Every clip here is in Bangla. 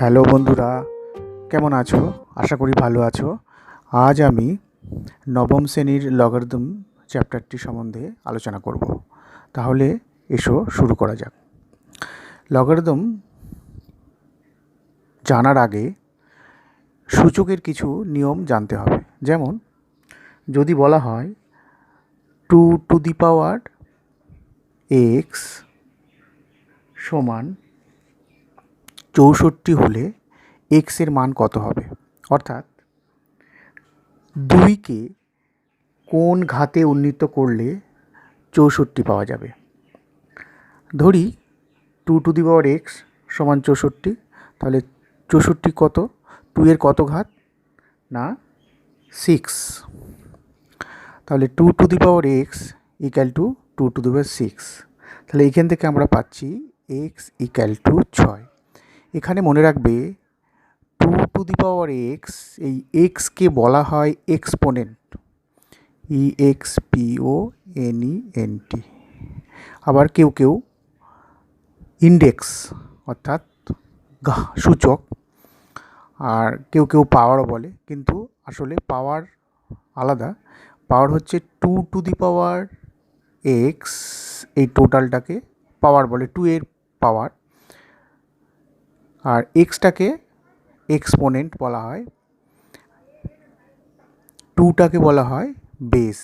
হ্যালো বন্ধুরা, কেমন আছো? আশা করি ভালো আছো। আজ আমি নবম শ্রেণীর লগারিদম চ্যাপ্টারটি সম্বন্ধে আলোচনা করব। তাহলে এসো শুরু করা যাক। লগারিদম জানার আগে সূচকের কিছু নিয়ম জানতে হবে। যেমন যদি বলা হয় 2 টু দি পাওয়ার এক্স সমান 64 হলে এক্সের মান কত হবে? অর্থাৎ 2কে কোন ঘাতে উন্নীত করলে 64 পাওয়া যাবে। ধরি 2 টু দি পাওয়ার এক্স সমান 64। তাহলে 64 কত? 2 এর কত ঘাত? না 6। তাহলে 2 to the power x equal to 2 to the power 6। তাহলে এখান থেকে আমরা পাচ্ছি এক্স ইকুয়াল টু 6। এখানে মনে রাখবে 2 টু দি পাওয়ার এক্স, এই এক্সকে বলা হয় এক্সপোনেন্ট, EXPONENT। আবার কেউ কেউ ইন্ডেক্স অর্থাৎ সূচক, আর কেউ কেউ পাওয়ারও বলে, কিন্তু আসলে পাওয়ার আলাদা। পাওয়ার হচ্ছে 2 টু দি পাওয়ার এক্স, এই টোটালটাকে পাওয়ার বলে, 2 এর পাওয়ার। আর এক্সটাকে এক্সপোনেন্ট বলা হয়, 2টাকে বলা হয় বেস।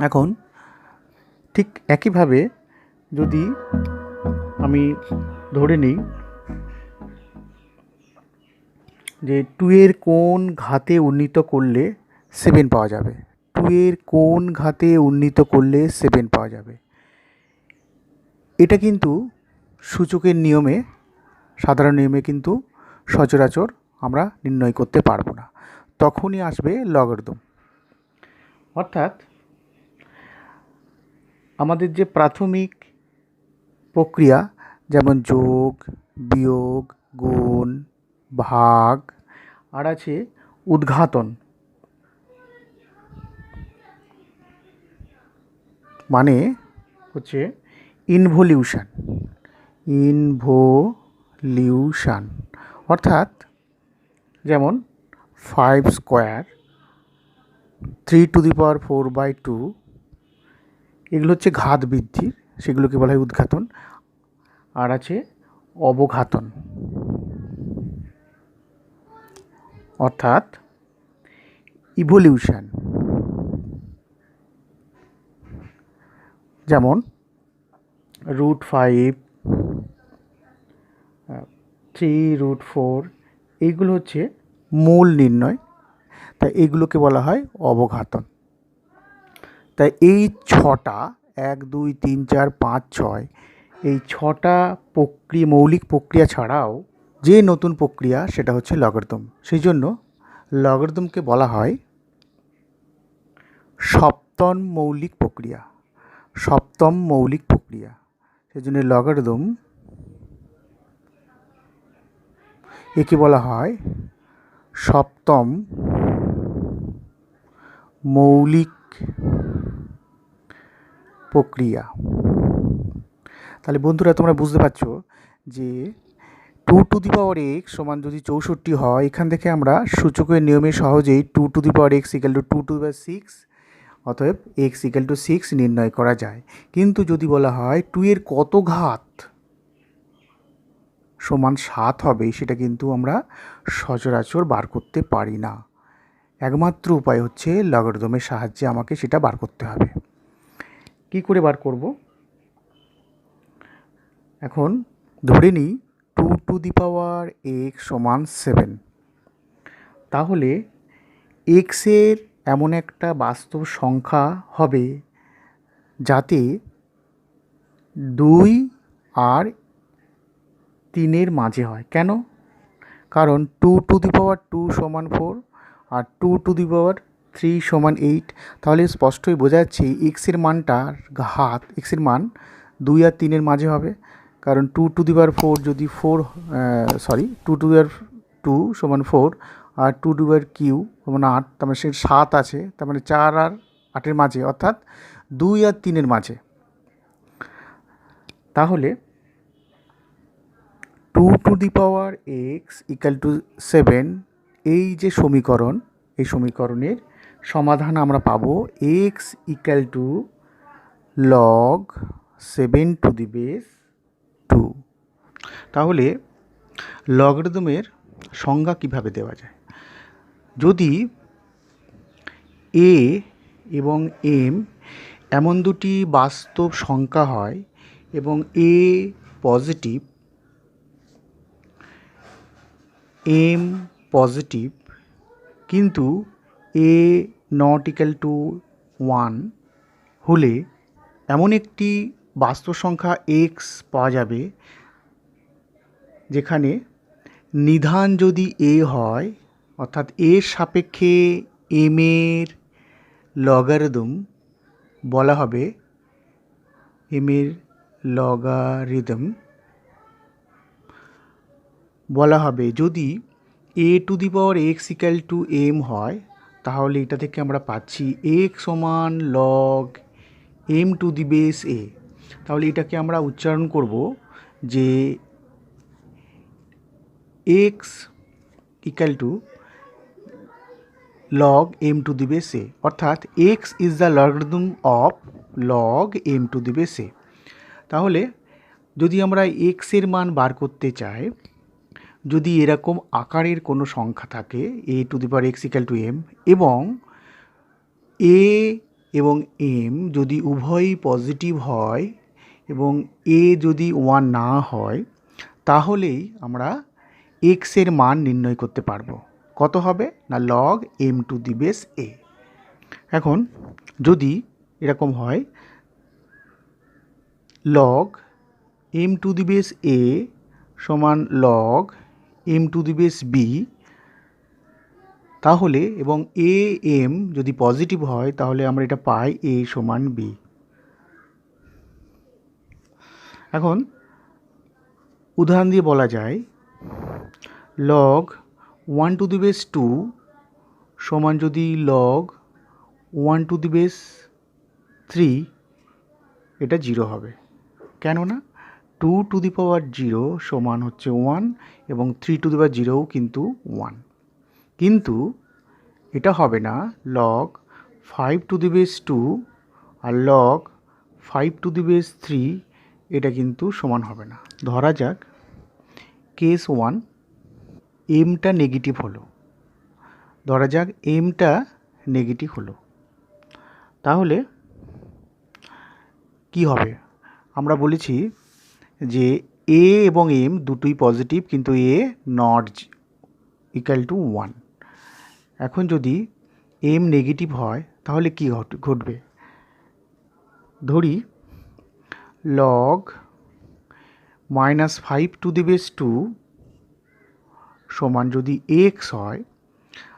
এখন ঠিক একইভাবে যদি আমি ধরে নিই যে 2 এর কোন ঘাতে উন্নীত করলে 7 পাওয়া যাবে, 2 এর কোন ঘাতে উন্নীত করলে 7 পাওয়া যাবে, এটা কিন্তু সূচকের নিয়মে, সাধারণ নিয়মে কিন্তু সচরাচর আমরা নির্ণয় করতে পারবো না। তখনই আসবে লগারিদম। অর্থাৎ আমাদের যে প্রাথমিক প্রক্রিয়া, যেমন যোগ, বিয়োগ, গুণ, ভাগ, আর আছে উদ্ঘাটন, মানে হচ্ছে ইনভলিউশন। অর্থাৎ যেমন 5 স্কোয়ার, 3 টু দি পাওয়ার 4/2, এগুলো হচ্ছে ঘাত বৃদ্ধি, সেগুলোকে বলা হয় উদ্ঘাটন। আর আছে অবঘাতন, অর্থাৎ ইভলিউশন। যেমন √5, 3√4, এইগুলো হচ্ছে মূল নির্ণয়, তাই এইগুলোকে বলা হয় অবঘাতন। তাই এই 6টা 1 2 3 4 5 6, এই 6টা মৌলিক প্রক্রিয়া ছাড়াও যে নতুন প্রক্রিয়া, সেটা হচ্ছে লগারিদম। সেই জন্য লগারিদমকে বলা হয় সপ্তম মৌলিক প্রক্রিয়া। সেই জন্য লগারিদম একে বলা হয় সপ্তম মৌলিক প্রক্রিয়া। তাহলে বন্ধুরা, তোমরা বুঝতে পারছো যে 2 টু দি পাওয়ার এক্স সমান যদি 64 হয়, এখান থেকে আমরা সূচকের নিয়মে সহজেই 2 to the power x equal to 2 to the power 6, অতএব এক্স ইকুয়াল টু 6 নির্ণয় করা যায়। কিন্তু যদি বলা হয় 2 এর কত ঘাত সমান 7 হবে, সেটা কিন্তু আমরা সচরাচর বার করতে পারি না। একমাত্র উপায় হচ্ছে লগারিদমের সাহায্যে আমাকে সেটা বার করতে হবে। কি করে বার করব? এখন ধরে নিই 2 টু দি পাওয়ার এক্স সমান 7। তাহলে এক্সের এমন একটা বাস্তব সংখ্যা হবে যাতে 2 আর 3-এর মাঝে হয়। কেন? কারণ 2 টু দি পাওয়ার 2 সমান 4 আর 2 টু দি পাওয়ার 3 সমান 8। তাহলে স্পষ্টই বোঝা যাচ্ছে এক্সের মানটার ঘাত, এক্সের মান 2 আর 3-এর মাঝে হবে। কারণ 2 টু দি পাওয়ার 4 যদি 2 টু দি পাওয়ার 2 সমান 4 আর 2 টু দি পাওয়ার কিউ সমান 8, তার মানে সে 7 আছে, তার মানে 4 আর 8-এর মাঝে, অর্থাৎ 2 আর 3-এর মাঝে। তাহলে 2 to the power x equal two 7, এই যে সমীকরণ, এই সমীকরণের সমাধান আমরা পাবো x equal two log 7 two the base 2। তাহলে লগারিদমের সংজ্ঞা কিভাবে দেওয়া যায়? যদি এ এবং এম এমন দুটি বাস্তব সংখ্যা হয় এবং এ পজিটিভ, এম পজিটিভ, কিন্তু এ নট ইকাল টু 1 হলে এমন একটি বাস্তব সংখ্যা এক্স পাওয়া যাবে যেখানে নিধান যদি এ হয়, অর্থাৎ এর সাপেক্ষে এম এর লগারিদম বলা হবে এম এর লগারিদম বলা হবে যদি a to the power x equal to m হয়, তাহলে এটা থেকে আমরা পাচ্ছি এক্স সমান log m to the base a. তাহলে এটাকে আমরা উচ্চারণ করব যে x equal to log m to the base a, অর্থাৎ x is the logarithm of log m to the base a। তাহলে যদি আমরা x এর মান বার করতে চাই, যদি এরকম আকারের কোনো সংখ্যা থাকে a to the power x equal to m এবং a এবং m যদি উভয়ই পজিটিভ হয় এবং a যদি 1 না হয়, তাহলেই আমরা x এর মান নির্ণয় করতে পারবো। কত হবে না log m to the base a. এখন যদি এরকম হয় log m to the base a সমান log m to the base b, তাহলে এবং এ এম যদি পজিটিভ হয় তাহলে আমরা এটা পাই এ সমান বি। এখন উদাহরণ দিয়ে বলা যায় লগ 1 টু দি বেস 2 সমান যদি লগ 1 টু দি বেস 3, এটা 0 হবে। কেননা 2 টু দি পাওয়ার 0 সমান হচ্ছে 1 এবং 3 টু দি পাওয়ার 0ও কিন্তু 1। কিন্তু এটা হবে না লগ 5 টু দি বেস 2 আর লগ 5 টু দি বেস 3, এটা কিন্তু সমান হবে না। ধরা যাক কেস 1, এমটা নেগেটিভ হলো। ধরা যাক এমটা নেগেটিভ হলো, তাহলে কি হবে? আমরা বলেছি যে এ এবং এম দুটোই পজিটিভ, কিন্তু এ নট ইকাল টু 1। এখন যদি এম নেগেটিভ হয় তাহলে কি ঘটবে? ধরি লগ -5 টু দি বেস 2 সমান যদি এক্স হয়,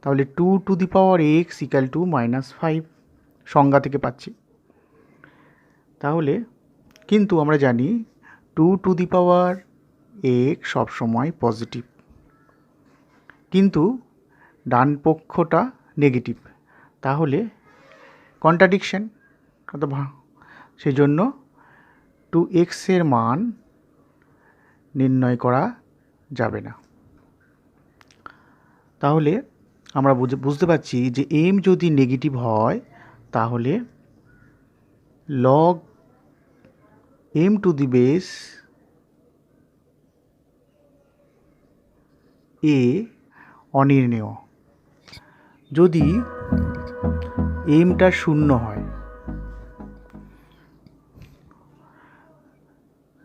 তাহলে 2 to the power x equal two -5 সংজ্ঞা থেকে পাচ্ছি। তাহলে কিন্তু আমরা জানি 2 টু দি পাওয়ার এক্স সবসময় পজিটিভ, কিন্তু ডান পক্ষটা নেগেটিভ, তাহলে কন্ট্রাডিকশন, সেই জন্য 2x এর মান নির্ণয় করা যাবে না। তাহলে আমরা বুঝতে পারছি যে এম যদি নেগেটিভ হয় তাহলে log m to the base a অনির্ণেয়। যদি এমটা শূন্য হয়,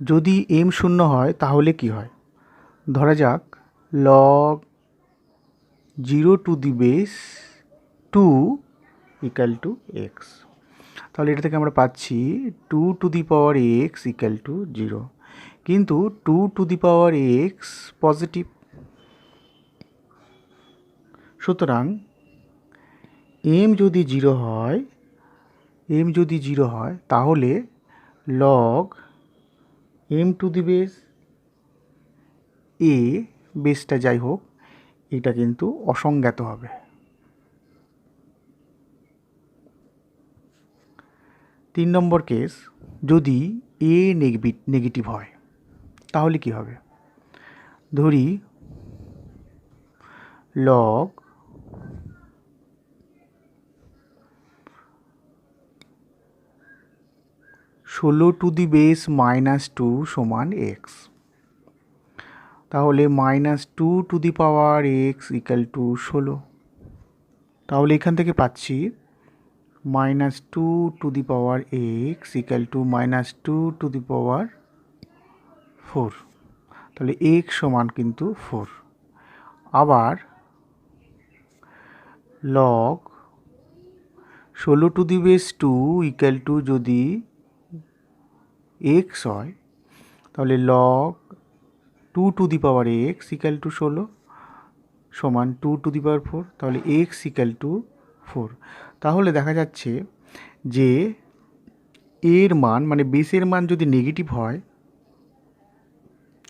যদি এম শূন্য হয় তাহলে কি হয়? ধরা যাক log 0 to the base 2 equal to x. তাহলে এটা থেকে আমরা পাচ্ছি 2 to the power x equal to 0, কিন্তু 2 to the power x positive. সুতরাং এম যদি 0 হয় তাহলে log m to the base a, বেসটা যাই হোক, এটা কিন্তু অসংজ্ঞাত হবে। 3 নম্বর কেস, যদি এ নেগেটিভ হয়, তাহলে কি হবে? ধরি লগ 16⁻² সমান x। তাহলে -2⁻x = 16। তাহলে এখান থেকে পাচ্ছি -2⁻x = -2⁴। তাহলে x সমান কিন্তু 4। আবার লগ 16⁻² যদি x হয়, তাহলে লগ 2⁻x = 16 সমান 2⁴। তাহলে x = 4। তাহলে দেখা যাচ্ছে যে এর মান মানে বেসের মান যদি নেগেটিভ হয়,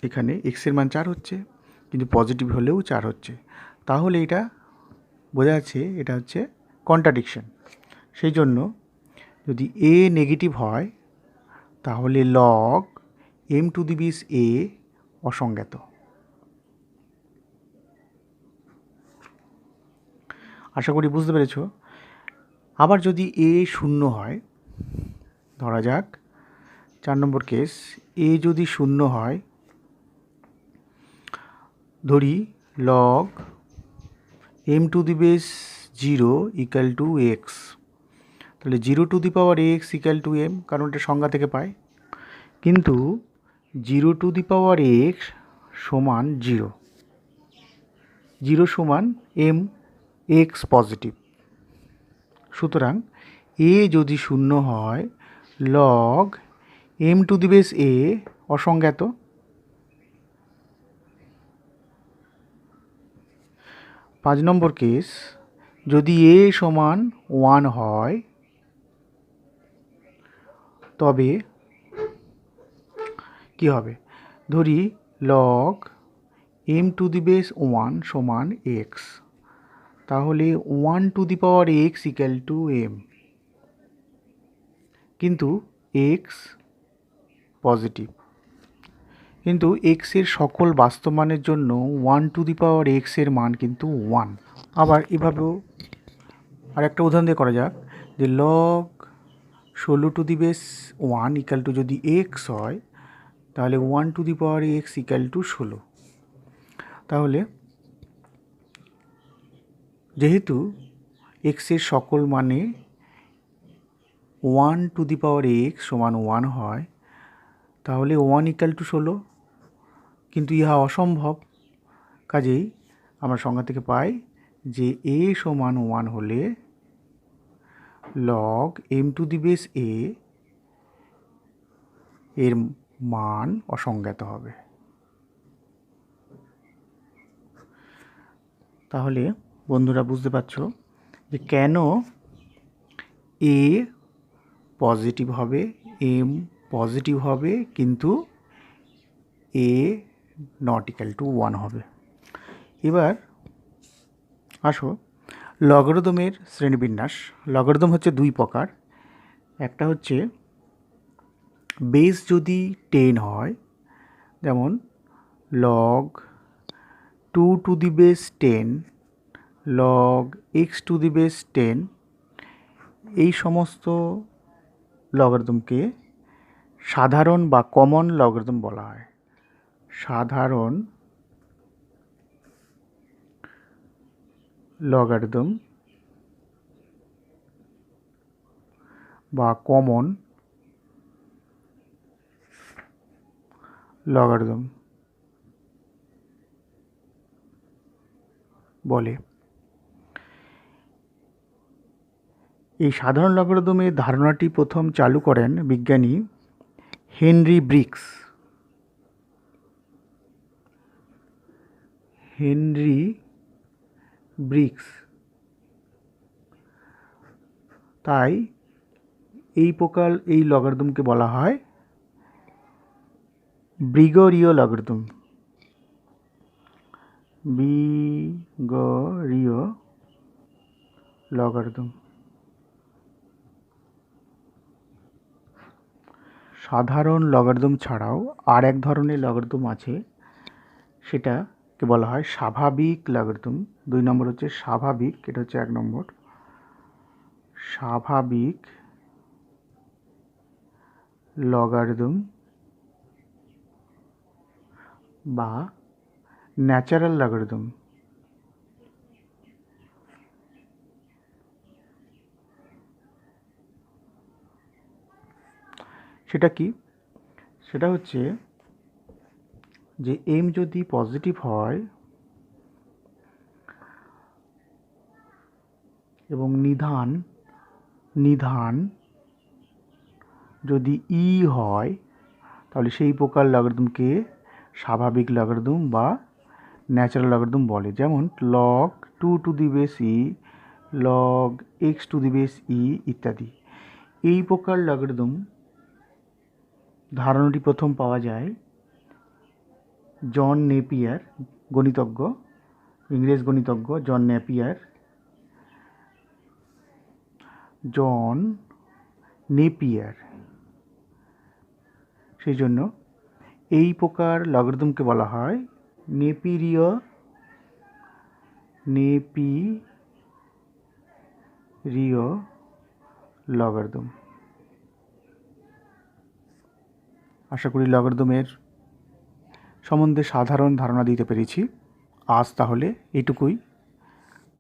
এখানে x এর মান 4 হচ্ছে, কিন্তু পজিটিভ হলেও 4 হচ্ছে, তাহলে এটা বোঝা যাচ্ছে এটা হচ্ছে কন্ট্রাডিকশন। সেই জন্য যদি a নেগেটিভ হয়, তাহলে লগ m⁴ অসংজ্ঞাত। আশা করি বুঝতে পেরেছ। আবার যদি a 0 হয়, ধরা যাক 4 নম্বর কেস, a যদি 0 হয়, ধরি লগ m⁴ = x। তাহলে 0⁻x = m, কারণ এটা সংজ্ঞা থেকে পাই। কিন্তু 0⁻x সমান 0, 0 সমান m, x পজিটিভ। সুতরাং a যদি 0 হয়, লগ m⁴ অসংজ্ঞাত। পাঁচ নম্বর কেস, যদি a সমান 1 হয়, তবে কি হবে? ধরি লগ m⁴ সমান x। তাহলে 1⁻x = m, কিন্তু x পজিটিভ। কিন্তু x এর সকল বাস্তব মানের জন্য 1⁻x এর মান কিন্তু 1। আবার এভাবেও আরেকটা উদাহরণ দিয়ে করা যাক, যে লগ 16⁻1 = যদি x হয়, তাহলে 1⁻x = 16। তাহলে যেহেতু x এর সকল মানে 1⁻x সমান 1 হয়, তাহলে 1 = 16, কিন্তু ইহা অসম্ভব। কাজেই আমরা সংজ্ঞা থেকে পাই যে a সমান 1 হলে লগ m⁴ এর মান অসংজ্ঞাত হবে। তাহলে বন্ধুরা বুঝতে পারছো যে কেন a পজিটিভ হবে, m পজিটিভ হবে, কিন্তু a ≠ 1 হবে। এবার আসো লগারিদমের শ্রেণীবিন্যাস। লগারিদম হচ্ছে দুই প্রকার। একটা হচ্ছে বেস যদি 10 হয়, যেমন লগ 2⁻10, লগ x⁻10, এই সমস্ত লগারিদমকে সাধারণ বা কমন লগারিদম বলা হয়। সাধারণ লগারিদম বা কমন লগারিদম বলে। এই সাধারণ লগারিদমের ধারণাটি প্রথম চালু করেন বিজ্ঞানী হেনরি ব্রিক্স। তাই এই প্রকার এই লগারিদমকে বলা হয় গ্রিগরীয় লগারিদম। গ্রিগরীয় লগারিদম। সাধারণ লগারিদম ছাড়াও আর এক ধরনের লগারিদম আছে, সেটাকে বলা হয় স্বাভাবিক লগারিদম। 2 নম্বর হচ্ছে স্বাভাবিক, এটা হচ্ছে 1 নম্বর। স্বাভাবিক লগারিদম বা ন্যাচারাল লগারিদম। সেটা কি? সেটা হচ্ছে যে m যদি পজিটিভ হয় এবং নিধান যদি e হয়, তাহলে সেই প্রকার লগারিদমকে স্বাভাবিক লগারিদম বা ন্যাচারাল লগারিদম বলে। যেমন log 2 to the base e, log x two the base e ইত্যাদি। এই প্রকার লগারিদম ধারণাটি প্রথম পাওয়া যায় জন নেপিয়ার, গণিতজ্ঞ, ইংরেজ গণিতজ্ঞ জন নেপিয়ার। সেই জন্য এই প্রকার লগারিদমকে বলা হয় নেপিরীয় লগারিদম। আশা করি লগারিদমের সম্বন্ধে সাধারণ ধারণা দিতে পেরেছি। আজ তাহলে এটুকুই।